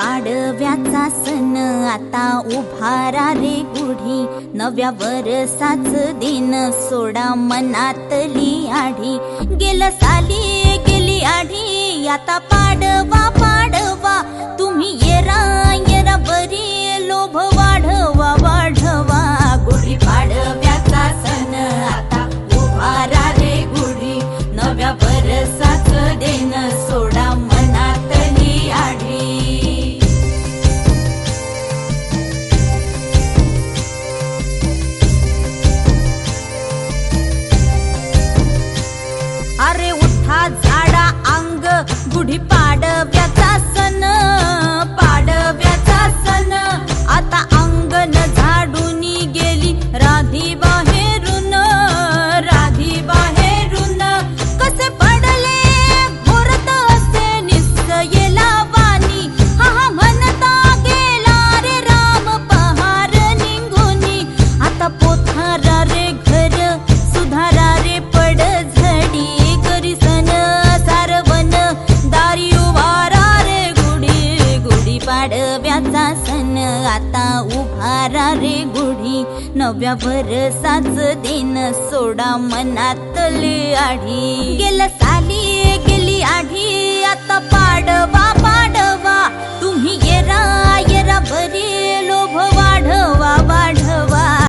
पाडव्याचा सण आता उभारा रे गुढी, नव्या वर्षाच दिन सोडा मनातली आढी. गेलं साली गेली आढी, आता पाडवा पाडवा, तुम्ही येरा येरा बरी, लोभ वाढवा वाढवा. गुढी पाडव्याचा सण आता उभारा रे गुढी, नव्या वर्षाच दिन सोडा मनातली आढी. अरे उठा झाडा अंग, गुढी पाडव्याचा सण, पाडव्याचा सण आता अंगण झाडून गेली राधी बाहेरून, राधी बाहेरून. कसे पडले घोरत असे निश्चयेला वाणी, हा म्हणता गेला रे राम पहार निघूनी. आता पोथारा रे घर सुधारा रे पड झडी, करी सन सारवन दारी उभारा रे गुढी. गुढी पाडव्याचा सण आता उभारा रे गुढी, नव्या वर्षाच दिन सोडा मनातली आढी. गेलं साली गेली आढी, आता पाडवा पाडवा, तुम्ही येरा येरा बरी, लोभ वाढवा वाढवा.